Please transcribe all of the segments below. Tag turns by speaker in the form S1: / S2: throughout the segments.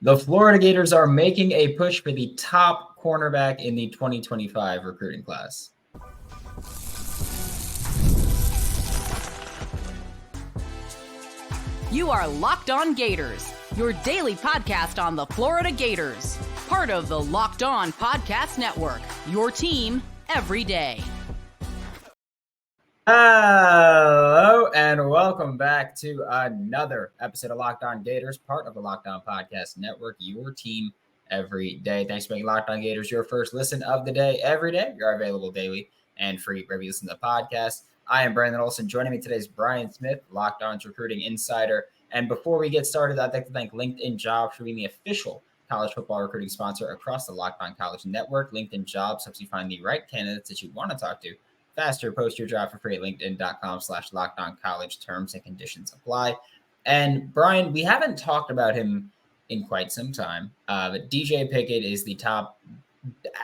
S1: The Florida Gators are making a push for the top cornerback in the 2025 recruiting class.
S2: You are Locked On Gators, your daily podcast on the Florida Gators. Part of the Locked On Podcast Network, your team every day.
S1: Hello, and welcome back to another episode of Locked On Gators, part of the Locked On Podcast Network, your team every day. Thanks for making Locked On Gators your first listen of the day every day. You're available daily and free wherever you listen to the podcast. I am Brandon Olsen. Joining me today is Brian Smith, Locked On's recruiting insider. And before we get started, I'd like to thank LinkedIn Jobs for being the official college football recruiting sponsor across the Locked On College Network. LinkedIn Jobs helps you find the right candidates that you want to talk to faster. Post your job for free at linkedin.com/lockedoncollege. Terms and conditions apply. And Brian, we haven't talked about him in quite some time, but DJ Pickett is the top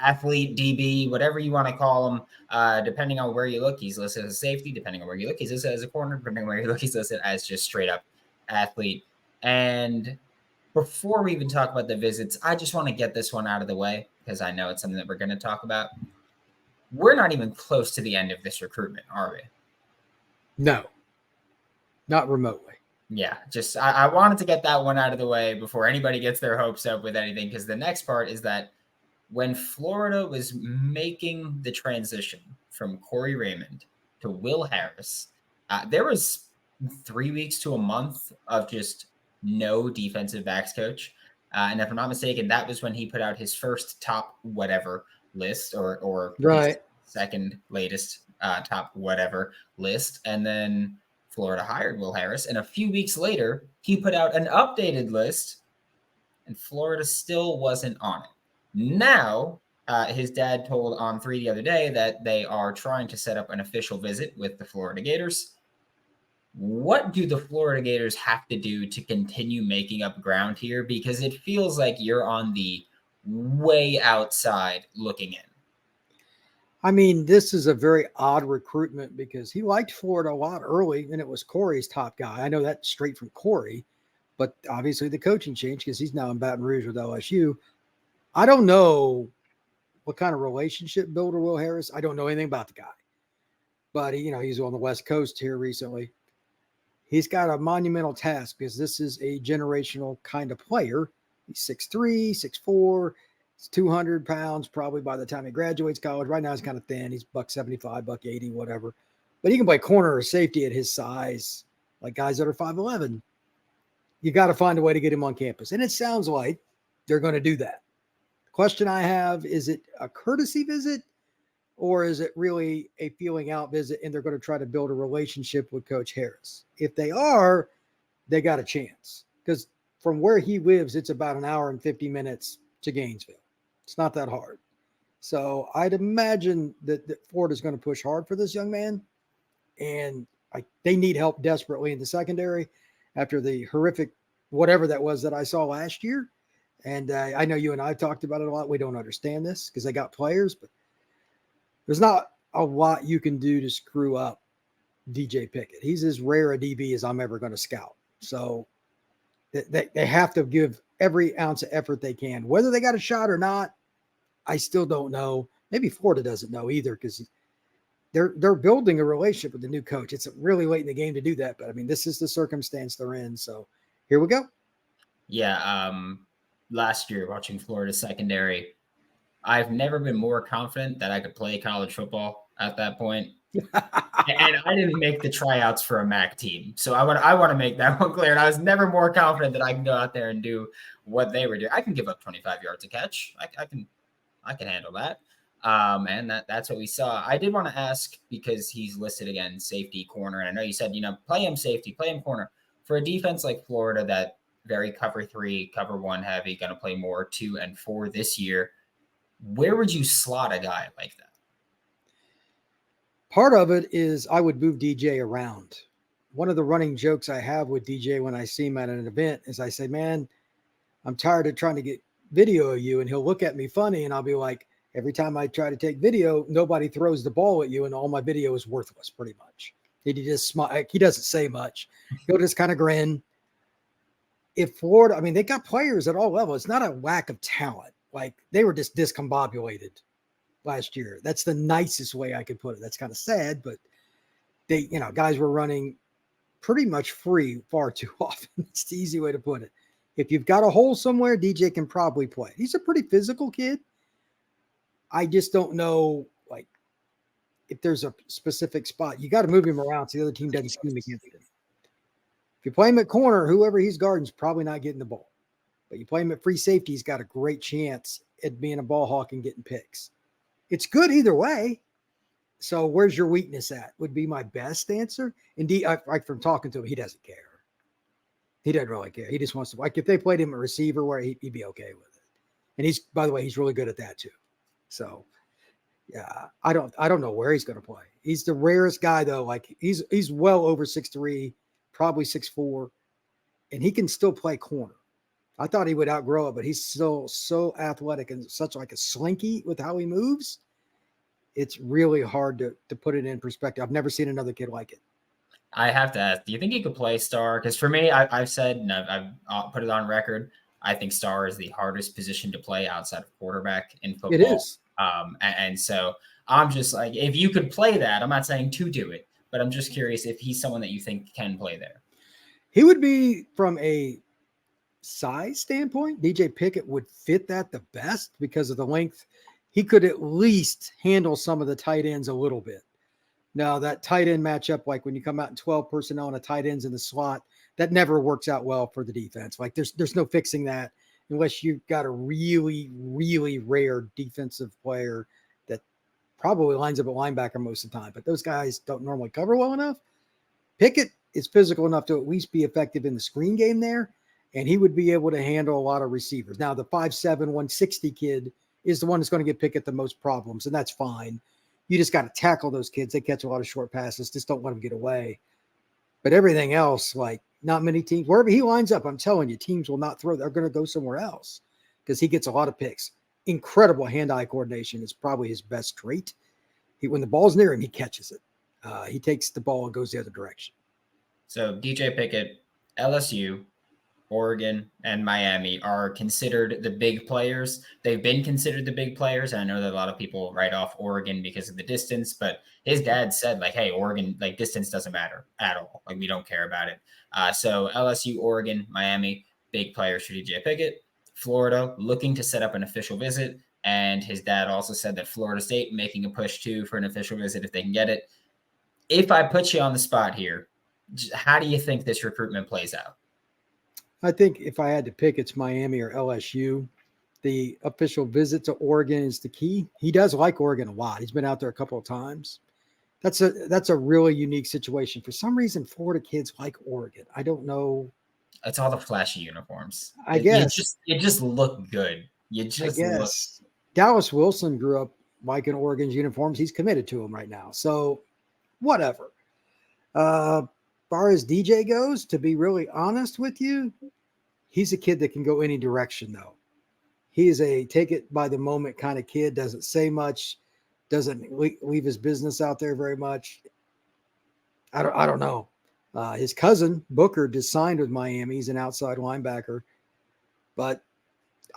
S1: athlete, DB, whatever you want to call him. Depending on where you look, he's listed as a safety. Depending on where you look, he's listed as a corner. Depending on where you look, he's listed as just straight up athlete. And before we even talk about the visits, I just want to get this one out of the way because I know it's something that we're going to talk about. We're not even close to the end of this recruitment, are we?
S3: No, not remotely.
S1: Yeah, just I wanted to get that one out of the way before anybody gets their hopes up with anything, because the next part is that when Florida was making the transition from Corey Raymond to Will Harris, there was 3 weeks to a month of just no defensive backs coach. And if I'm not mistaken, that was when he put out his first top whatever list or
S3: right.
S1: Second latest top whatever list. And then Florida hired Will Harris. And a few weeks later, he put out an updated list and Florida still wasn't on it. Now, his dad told On 3 the other day that they are trying to set up an official visit with the Florida Gators. What do the Florida Gators have to do to continue making up ground here? Because it feels like you're on the way outside looking in.
S3: I mean, this is a very odd recruitment because he liked Florida a lot early, and it was Corey's top guy. I know that's straight from Corey, but obviously the coaching changed because he's now in Baton Rouge with LSU. I don't know what kind of relationship builder Will Harris. I don't know anything about the guy, but he's on the West Coast here recently. He's got a monumental task because this is a generational kind of player. He's 6'3", 6'4", he's 200 pounds probably by the time he graduates college. Right now he's kind of thin. He's $175, $180, whatever. But he can play corner or safety at his size, like guys that are 5'11". You got to find a way to get him on campus. And it sounds like they're going to do that. The question I have, is it a courtesy visit or is it really a feeling out visit and they're going to try to build a relationship with Coach Harris? If they are, they got a chance because from where he lives, it's about an hour and 50 minutes to Gainesville. It's not that hard. So I'd imagine that Florida's going to push hard for this young man. And they need help desperately in the secondary after the horrific whatever that was that I saw last year. And I know you and I talked about it a lot. We don't understand this because they got players, but there's not a lot you can do to screw up DJ Pickett. He's as rare a DB as I'm ever going to scout. So they have to give every ounce of effort they can. Whether they got a shot or not, I still don't know. Maybe Florida doesn't know either because they're building a relationship with the new coach. It's really late in the game to do that, but I mean, this is the circumstance they're in. So here we go.
S1: Yeah. Last year watching Florida secondary, I've never been more confident that I could play college football at that point. And I didn't make the tryouts for a MAC team. So I want to make that one clear. And I was never more confident that I can go out there and do what they were doing. I can give up 25 yards a catch. I can handle that. And that's what we saw. I did want to ask, because he's listed again, safety, corner. And I know you said, play him safety, play him corner. For a defense like Florida that very cover 3, cover 1 heavy, going to play more 2 and 4 this year, where would you slot a guy like that?
S3: Part of it is I would move DJ around. One of the running jokes I have with DJ when I see him at an event is I say, man, I'm tired of trying to get video of you. And he'll look at me funny and I'll be like, every time I try to take video, nobody throws the ball at you and all my video is worthless pretty much. He just smile. He doesn't say much. He'll just kind of grin. if Florida, I mean, they got players at all levels. It's not a lack of talent. Like they were just discombobulated last year. That's the nicest way I could put it. That's kind of sad, but they, guys were running pretty much free far too often. It's the easy way to put it. If you've got a hole somewhere, DJ can probably play. He's a pretty physical kid. I just don't know, like, if there's a specific spot. You got to move him around so the other team doesn't scheme against him. If you play him at corner, whoever he's guarding is probably not getting the ball. But you play him at free safety, he's got a great chance at being a ball hawk and getting picks. It's good either way. So where's your weakness at would be my best answer. Indeed, from talking to him, he doesn't care. He doesn't really care. He just wants to, like, if they played him a receiver where he'd be okay with it. And he's, by the way, he's really good at that too. So yeah, I don't know where he's going to play. He's the rarest guy though. Like he's well over 6'3", probably 6'4", and he can still play corner. I thought he would outgrow it, but he's still so athletic and such like a slinky with how he moves. It's really hard to put it in perspective. I've never seen another kid like it.
S1: I have to ask, do you think he could play star? Because for me, I've said, and I've put it on record, I think star is the hardest position to play outside of quarterback in football.
S3: It is.
S1: And so I'm just like, if you could play that, I'm not saying to do it, but I'm just curious if he's someone that you think can play there.
S3: He would be, from a size standpoint, DJ Pickett would fit that the best because of the length. He could at least handle some of the tight ends a little bit. Now, that tight end matchup, like when you come out in 12 personnel and a tight end's in the slot, that never works out well for the defense. Like there's no fixing that unless you've got a really, really rare defensive player that probably lines up at linebacker most of the time. But those guys don't normally cover well enough. Pickett is physical enough to at least be effective in the screen game there, and he would be able to handle a lot of receivers. Now, the 5'7", 160 kid is the one that's going to get Pickett the most problems, and that's fine. You just got to tackle those kids. They catch a lot of short passes. Just don't let them get away. But everything else, like not many teams, wherever he lines up, I'm telling you, teams will not throw. They're going to go somewhere else because he gets a lot of picks. Incredible hand-eye coordination is probably his best trait. When the ball's near him, he catches it. He takes the ball and goes the other direction.
S1: So DJ Pickett, LSU, Oregon, and Miami are considered the big players. They've been considered the big players. And I know that a lot of people write off Oregon because of the distance, but his dad said, like, hey, Oregon, like, distance doesn't matter at all. Like, we don't care about it. So LSU, Oregon, Miami, big players for DJ Pickett. Florida, looking to set up an official visit. And his dad also said that Florida State making a push, too, for an official visit if they can get it. If I put you on the spot here, how do you think this recruitment plays out?
S3: I think if I had to pick, it's Miami or LSU. The official visit to Oregon is the key. He does like Oregon a lot. He's been out there a couple of times. That's a really unique situation. For some reason, Florida kids like Oregon. I don't know.
S1: It's all the flashy uniforms.
S3: I guess.
S1: You just look good. Look.
S3: Dallas Wilson grew up liking Oregon's uniforms. He's committed to them right now. So whatever. Far as DJ goes, to be really honest with you, he's a kid that can go any direction, though. He is a take it by the moment kind of kid, doesn't say much, doesn't leave his business out there very much. I don't know. His cousin, Booker, just signed with Miami. He's an outside linebacker, but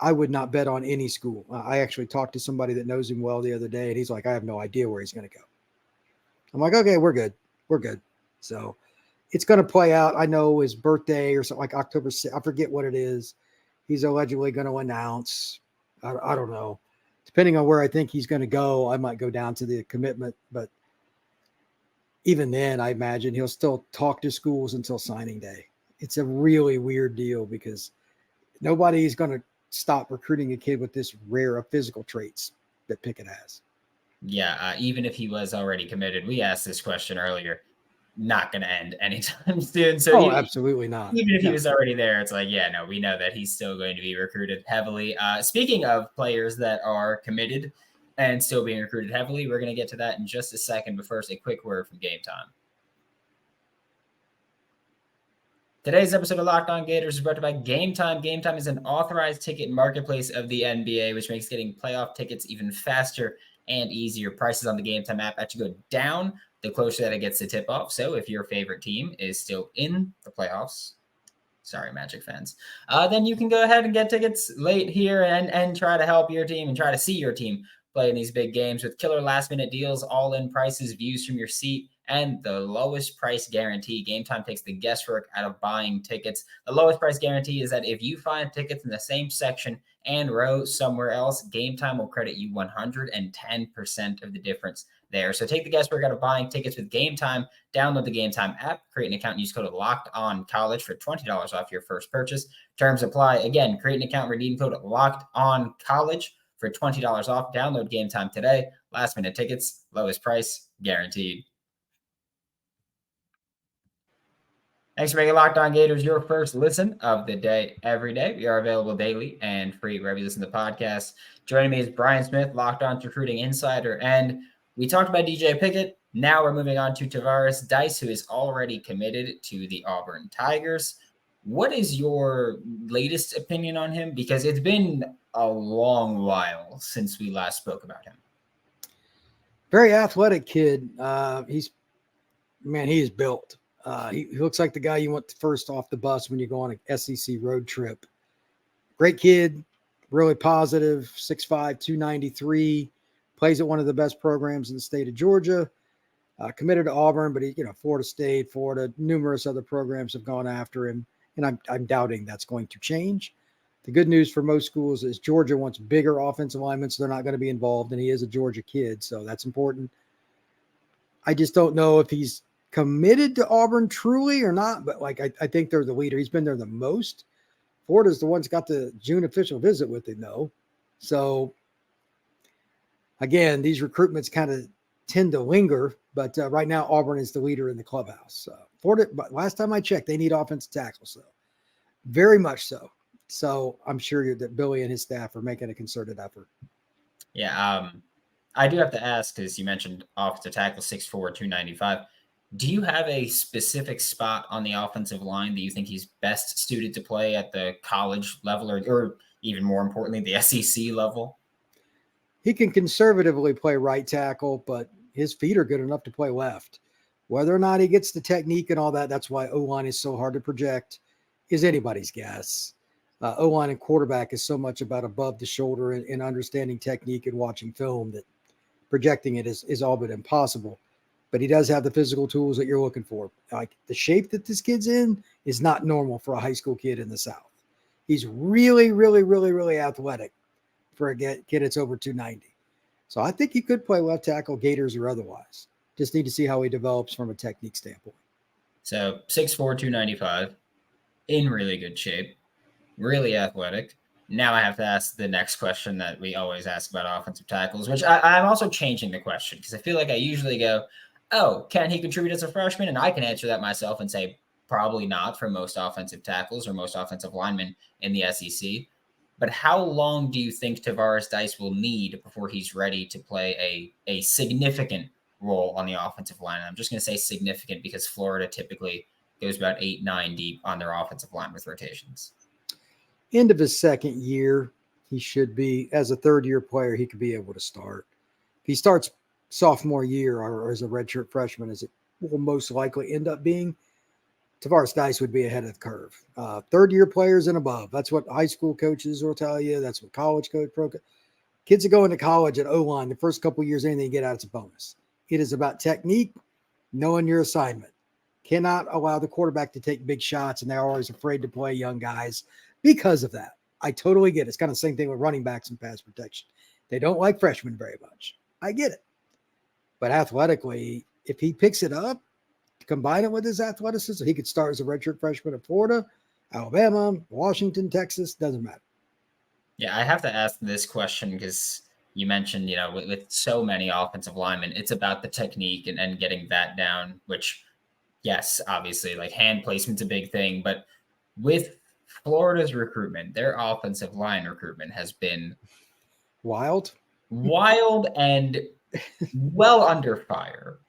S3: I would not bet on any school. I actually talked to somebody that knows him well the other day, and he's like, I have no idea where he's going to go. I'm like, okay, we're good. We're good. So it's going to play out. I know his birthday or something like October 6th. I forget what it is. He's allegedly going to announce. I don't know. Depending on where I think he's going to go, I might go down to the commitment. But even then, I imagine he'll still talk to schools until signing day. It's a really weird deal because nobody's going to stop recruiting a kid with this rare of physical traits that Pickett has.
S1: Yeah, even if he was already committed, we asked this question earlier. Not going to end anytime soon. So
S3: absolutely not.
S1: Even if he was already there, it's like, yeah, no, we know that he's still going to be recruited heavily. Speaking of players that are committed and still being recruited heavily, we're going to get to that in just a second. But first, a quick word from Game Time. Today's episode of Locked On Gators is brought to you by Game Time. Game Time is an authorized ticket marketplace of the NBA, which makes getting playoff tickets even faster and easier. Prices on the Game Time app actually go down the closer that it gets to tip off. So if your favorite team is still in the playoffs, Sorry, Magic fans. Then you can go ahead and get tickets late here and try to help your team and try to see your team play in these big games with killer last-minute deals, all-in prices, views from your seat, and the lowest price guarantee. Game Time takes the guesswork out of buying tickets. The lowest price guarantee is that if you find tickets in the same section and row somewhere else, Game Time will credit you 110% of the difference there. So take the guesswork out of buying tickets with Game Time. Download the Game Time app, create an account, and use code LOCKEDONCollege for $20 off your first purchase. Terms apply. Again, create an account, redeem code LOCKEDONCollege for $20 off. Download Game Time today. Last minute tickets, lowest price guaranteed. Thanks for making Locked On Gators your first listen of the day every day. We are available daily and free wherever you listen to podcasts. Joining me is Brian Smith, Locked On Recruiting Insider. And we talked about DJ Pickett. Now we're moving on to Tavaris Dice, who is already committed to the Auburn Tigers. What is your latest opinion on him? Because it's been a long while since we last spoke about him.
S3: Very athletic kid. He is built. He looks like the guy you want first off the bus when you go on an SEC road trip. Great kid, really positive, 6'5", 293, plays at one of the best programs in the state of Georgia. Committed to Auburn, but Florida State, Florida, numerous other programs have gone after him, and I'm doubting that's going to change. The good news for most schools is Georgia wants bigger offensive linemen, so they're not going to be involved, and he is a Georgia kid, so that's important. I just don't know if he's committed to Auburn truly or not, but I think they're the leader. He's been there the most. Florida's the one's got the June official visit with him, though. So, again, these recruitments kind of tend to linger, but right now Auburn is the leader in the clubhouse. Florida, but last time I checked, they need offensive tackles, so very much so. So I'm sure that Billy and his staff are making a concerted effort.
S1: Yeah, I do have to ask, because you mentioned offensive tackle, 6'4", 295. Do you have a specific spot on the offensive line that you think he's best suited to play at the college level or even more importantly, the SEC level?
S3: He can conservatively play right tackle, but his feet are good enough to play left. Whether or not he gets the technique and all that, that's why O-line is so hard to project, is anybody's guess. O-line and quarterback is so much about above the shoulder and understanding technique and watching film that projecting it is all but impossible. But he does have the physical tools that you're looking for. Like the shape that this kid's in is not normal for a high school kid in the South. He's really, really, really, really athletic for a kid that's over 290. So I think he could play left tackle, Gators or otherwise. Just need to see how he develops from a technique standpoint.
S1: So 6'4", 295, in really good shape, really athletic. Now I have to ask the next question that we always ask about offensive tackles, which I'm also changing the question because I feel like I usually go, oh, can he contribute as a freshman? And I can answer that myself and say probably not for most offensive tackles or most offensive linemen in the SEC. But how long do you think Tavaris Dice will need before he's ready to play a significant role on the offensive line? And I'm just going to say significant because Florida typically goes about 8-9 deep on their offensive line with rotations.
S3: End of his second year, he should be, as a third-year player, he could be able to start. If he starts sophomore year or as a redshirt freshman, as it will most likely end up being, Tavaris Dice would be ahead of the curve. Third-year players and above. That's what high school coaches will tell you. That's what college coach kids that go into college at O-line, the first couple of years, anything you get out, it's a bonus. It is about technique, knowing your assignment. Cannot allow the quarterback to take big shots, and they're always afraid to play young guys because of that. I totally get it. It's kind of the same thing with running backs and pass protection. They don't like freshmen very much. I get it. But athletically, if he picks it up, combine it with his athleticism, he could start as a redshirt freshman at Florida, Alabama, Washington, Texas, doesn't matter.
S1: Yeah, I have to ask this question because you mentioned, with so many offensive linemen, it's about the technique and getting that down, which, yes, obviously, like hand placement's a big thing. But with Florida's recruitment, their offensive line recruitment has been
S3: wild
S1: and well under fire.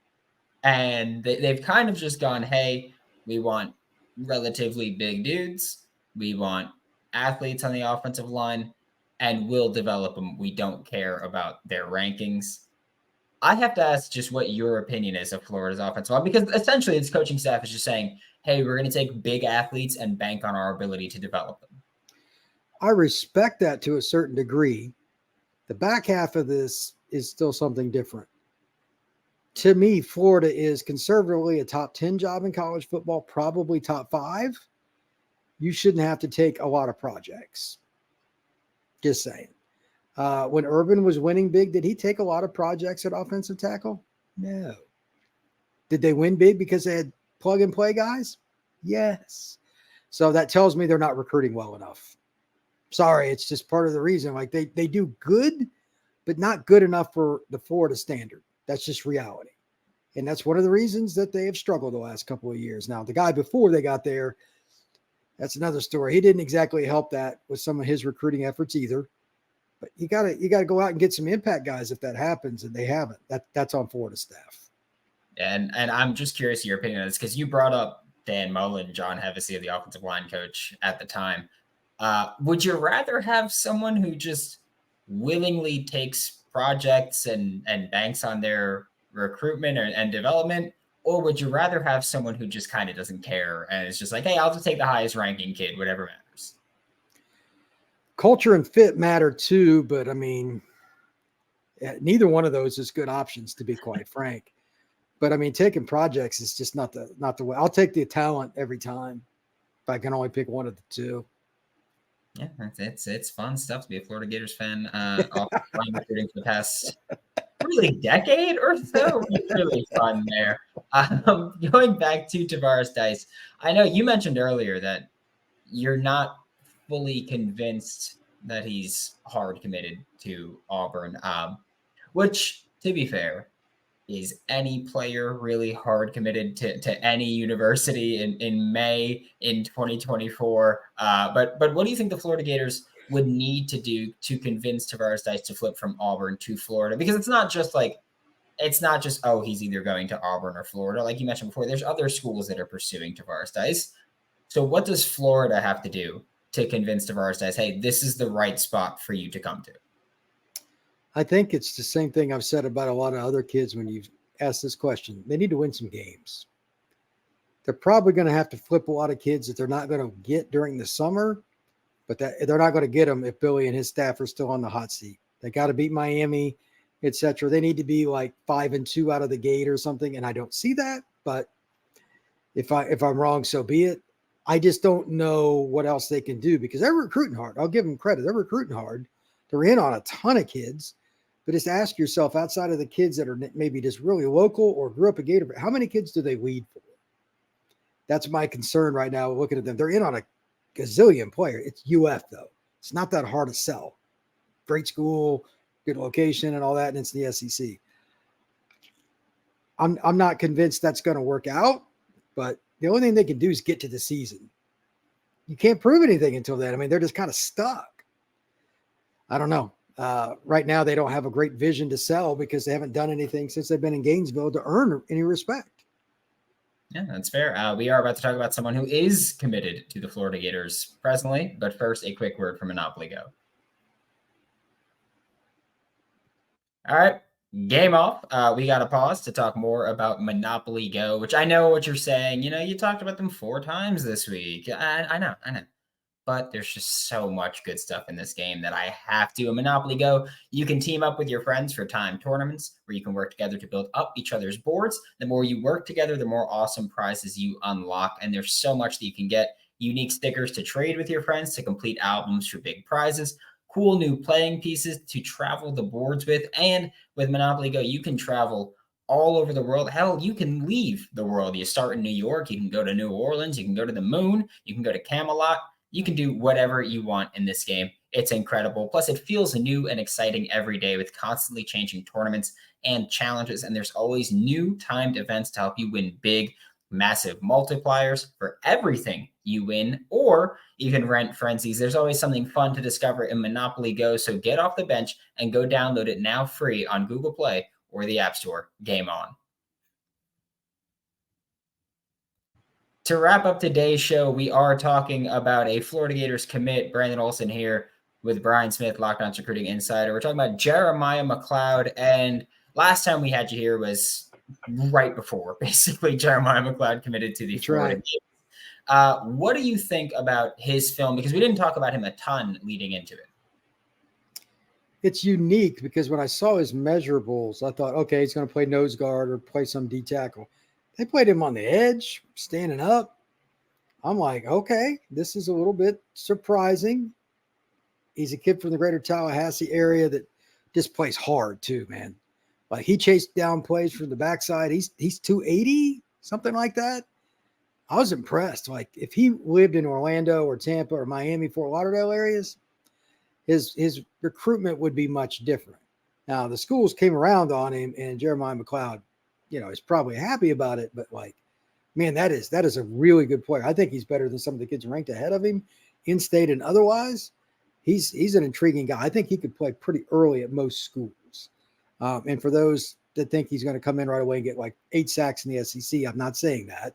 S1: And they've kind of just gone, hey, we want relatively big dudes. We want athletes on the offensive line, and we'll develop them. We don't care about their rankings. I have to ask just what your opinion is of Florida's offensive line, because essentially its coaching staff is just saying, hey, we're going to take big athletes and bank on our ability to develop them.
S3: I respect that to a certain degree. The back half of this is still something different. To me, Florida is conservatively a top 10 job in college football, probably top 5. You shouldn't have to take a lot of projects. Just saying. When Urban was winning big, did he take a lot of projects at offensive tackle? No. Did they win big because they had plug and play guys? Yes. So that tells me they're not recruiting well enough. Sorry, it's just part of the reason. Like they do good, but not good enough for the Florida standard. That's just reality. And that's one of the reasons that they have struggled the last couple of years. Now, the guy before they got there, that's another story. He didn't exactly help that with some of his recruiting efforts either. But you gotta go out and get some impact guys if that happens, and they haven't. That's on Florida staff.
S1: And I'm just curious your opinion on this because you brought up Dan Mullen, John Hevesy, the offensive line coach at the time. Would you rather have someone who just willingly takes projects and banks on their recruitment and development, or would you rather have someone who just kind of doesn't care and is just like, hey, I'll just take the highest ranking kid, whatever matters?
S3: Culture and fit matter too, but I mean, neither one of those is good options, to be quite frank. But I mean, taking projects is just not the way. I'll take the talent every time if I can only pick one of the two.
S1: Yeah, it's fun stuff to be a Florida Gators fan. Recruiting for the past really decade or so. It's really fun there. Going back to Tavaris Dice, I know you mentioned earlier that you're not fully convinced that he's hard committed to Auburn, which, to be fair, is any player really hard committed to any university in May in 2024? But what do you think the Florida Gators would need to do to convince Tavaris Dice to flip from Auburn to Florida? Because it's not just, oh, he's either going to Auburn or Florida. Like you mentioned before, there's other schools that are pursuing Tavaris Dice. So what does Florida have to do to convince Tavaris Dice, hey, this is the right spot for you to come to?
S3: I think it's the same thing I've said about a lot of other kids when you've asked this question. They need to win some games. They're probably going to have to flip a lot of kids that they're not going to get during the summer, but they're not going to get them if Billy and his staff are still on the hot seat. They got to beat Miami, etc. They need to be like 5-2 out of the gate or something, and I don't see that. But if I'm wrong, so be it. I just don't know what else they can do because they're recruiting hard. I'll give them credit. They're recruiting hard. They're in on a ton of kids. But just ask yourself, outside of the kids that are maybe just really local or grew up at Gator, how many kids do they weed for? That's my concern right now looking at them. They're in on a gazillion player. It's UF, though. It's not that hard to sell. Great school, good location, and all that, and it's the SEC. I'm not convinced that's going to work out, but the only thing they can do is get to the season. You can't prove anything until then. I mean, they're just kind of stuck. I don't know. Right now, they don't have a great vision to sell because they haven't done anything since they've been in Gainesville to earn any respect.
S1: Yeah, that's fair. We are about to talk about someone who is committed to the Florida Gators presently, but first, a quick word from Monopoly Go. All right, game off. We got to pause to talk more about Monopoly Go, which I know what you're saying. You know, you talked about them 4 times this week. I know. But there's just so much good stuff in this game that I have to. In Monopoly Go, you can team up with your friends for timed tournaments where you can work together to build up each other's boards. The more you work together, the more awesome prizes you unlock. And there's so much that you can get. Unique stickers to trade with your friends to complete albums for big prizes. Cool new playing pieces to travel the boards with. And with Monopoly Go, you can travel all over the world. Hell, you can leave the world. You start in New York. You can go to New Orleans. You can go to the moon. You can go to Camelot. You can do whatever you want in this game. It's incredible. Plus, it feels new and exciting every day with constantly changing tournaments and challenges. And there's always new timed events to help you win big, massive multipliers for everything you win, or even rent frenzies. There's always something fun to discover in Monopoly Go. So get off the bench and go download it now free on Google Play or the App Store. Game on. To wrap up today's show, we are talking about a Florida Gators commit. Brandon Olsen here with Brian Smith, Locked On Recruiting Insider. We're talking about Jeramiah McCloud. And last time we had you here was right before, basically, Jeramiah McCloud committed to the Florida Gators. What do you think about his film? Because we didn't talk about him a ton leading into it.
S3: It's unique because when I saw his measurables, I thought, okay, he's going to play nose guard or play some D tackle. They played him on the edge, standing up. I'm like, okay, this is a little bit surprising. He's a kid from the greater Tallahassee area that just plays hard too, man. Like he chased down plays from the backside. He's 280, something like that. I was impressed. Like if he lived in Orlando or Tampa or Miami, Fort Lauderdale areas, his recruitment would be much different. Now the schools came around on him, and Jeramiah McCloud, is probably happy about it. But like, man, that is a really good player. I think he's better than some of the kids ranked ahead of him, in state and otherwise. He's an intriguing guy. I think he could play pretty early at most schools. And for those that think he's going to come in right away and get like 8 sacks in the SEC, I'm not saying that.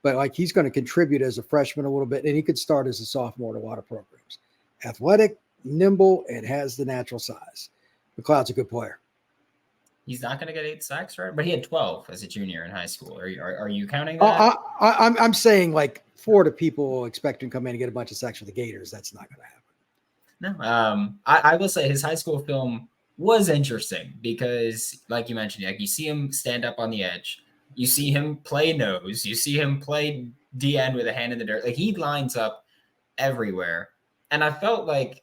S3: But like he's going to contribute as a freshman a little bit, and he could start as a sophomore in a lot of programs. Athletic, nimble, and has the natural size. McCloud's a good player.
S1: He's not going to get 8 sacks, right? But he had 12 as a junior in high school. Are you counting that?
S3: I'm saying like Florida people expect him to come in and get a bunch of sacks for the Gators. That's not going to happen.
S1: No. I will say his high school film was interesting because, like you mentioned, like you see him stand up on the edge. You see him play nose. You see him play D-end with a hand in the dirt. Like he lines up everywhere. And I felt like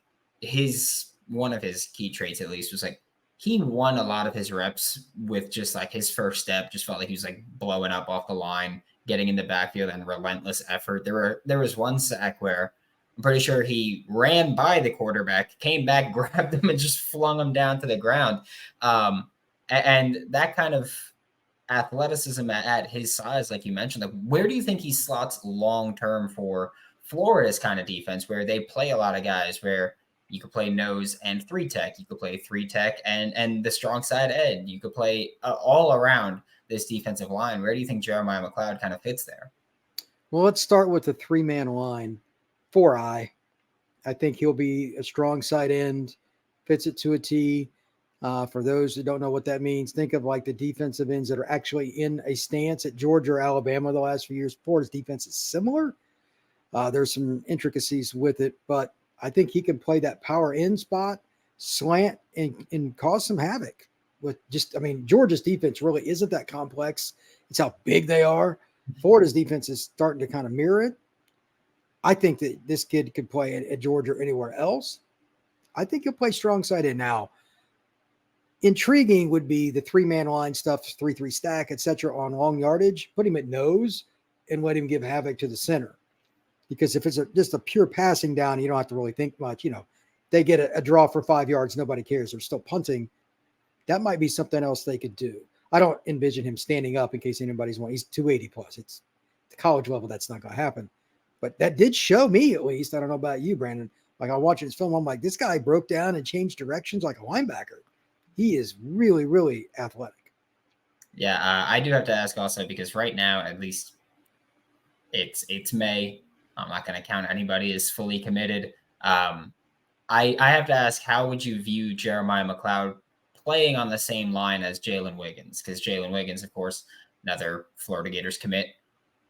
S1: one of his key traits at least was like he won a lot of his reps with just like his first step. Just felt like he was like blowing up off the line, getting in the backfield and relentless effort. There was one sack where I'm pretty sure he ran by the quarterback, came back, grabbed him, and just flung him down to the ground. And that kind of athleticism at his size, like you mentioned, like where do you think he slots long-term for Florida's kind of defense, where they play a lot of guys where you could play nose and 3-tech, you could play 3-tech and the strong side ed, you could play all around this defensive line. Where do you think Jeramiah McCloud kind of fits there?
S3: Well, let's start with the 3-man line. 4-eye. I think he'll be a strong side end, fits it to a T. For those who don't know what that means, think of like the defensive ends that are actually in a stance at Georgia or Alabama the last few years. Florida's defense is similar. There's some intricacies with it, but I think he can play that power end spot, slant, and cause some havoc. Georgia's defense really isn't that complex. It's how big they are. Florida's defense is starting to kind of mirror it. I think that this kid could play at Georgia or anywhere else. I think he'll play strong side in now. Intriguing would be the 3-man line stuff, 3-3 stack, etc. on long yardage. Put him at nose and let him give havoc to the center. Because if it's just a pure passing down, you don't have to really think much. They get a draw for 5 yards, nobody cares. They're still punting. That might be something else they could do. I don't envision him standing up in case anybody's wondering. He's 280 plus. It's the college level. That's not going to happen. But that did show me, at least, I don't know about you, Brandon. Like I watched his film, I'm like, this guy broke down and changed directions like a linebacker. He is really, really athletic.
S1: Yeah, I do have to ask also because right now, at least, it's May. I'm not going to count anybody as fully committed. I have to ask, how would you view Jeramiah McCloud playing on the same line as Jalen Wiggins? Because Jalen Wiggins, of course, another Florida Gators commit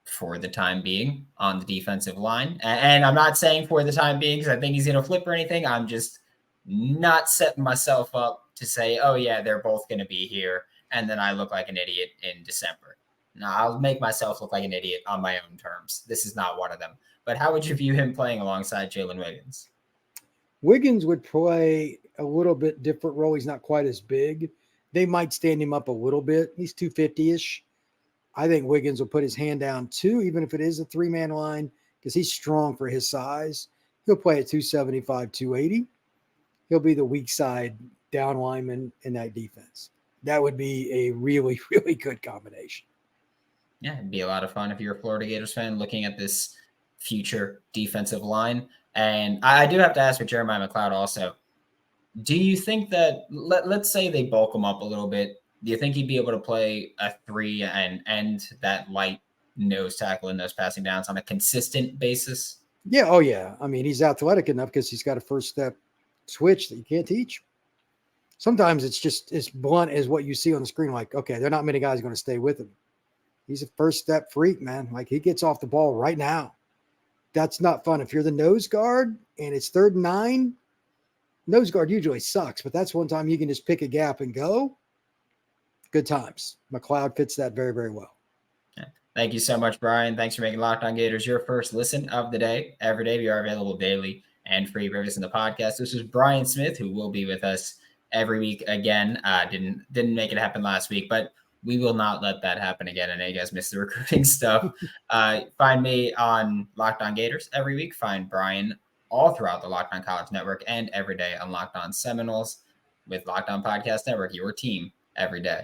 S1: for the time being on the defensive line. And I'm not saying for the time being because I think he's going to flip or anything. I'm just not setting myself up to say, oh, yeah, they're both going to be here. And then I look like an idiot in December. No, I'll make myself look like an idiot on my own terms. This is not one of them. But how would you view him playing alongside Jalen Wiggins?
S3: Wiggins would play a little bit different role. He's not quite as big. They might stand him up a little bit. He's 250-ish. I think Wiggins will put his hand down too, even if it is a 3-man line, because he's strong for his size. He'll play at 275, 280. He'll be the weak side down lineman in that defense. That would be a really, really good combination.
S1: Yeah, it'd be a lot of fun if you're a Florida Gators fan looking at this future defensive line. And I do have to ask with Jeramiah McCloud also, do you think that, let's say they bulk him up a little bit, do you think he'd be able to play a 3 and end that light nose tackle in those passing downs on a consistent basis?
S3: Yeah. Oh, yeah. I mean, he's athletic enough because he's got a first step switch that you can't teach. Sometimes it's just as blunt as what you see on the screen. Like, okay, there are not many guys going to stay with him. He's a first step freak, man. Like he gets off the ball right now. that's not fun. If you're the nose guard and it's 3rd and 9, nose guard usually sucks, but that's one time you can just pick a gap and go. Good times. McCloud fits that very, very well.
S1: Thank you so much, Brian. Thanks for making Locked On Gators your first listen of the day. Every day we are available daily and free for listen to the podcast. This is Brian Smith, who will be with us every week again. Didn't make it happen last week, but we will not let that happen again. I know you guys missed the recruiting stuff. Find me on Locked On Gators every week. Find Brian all throughout the Locked On College Network and every day on Locked On Seminoles with Locked On Podcast Network, your team every day.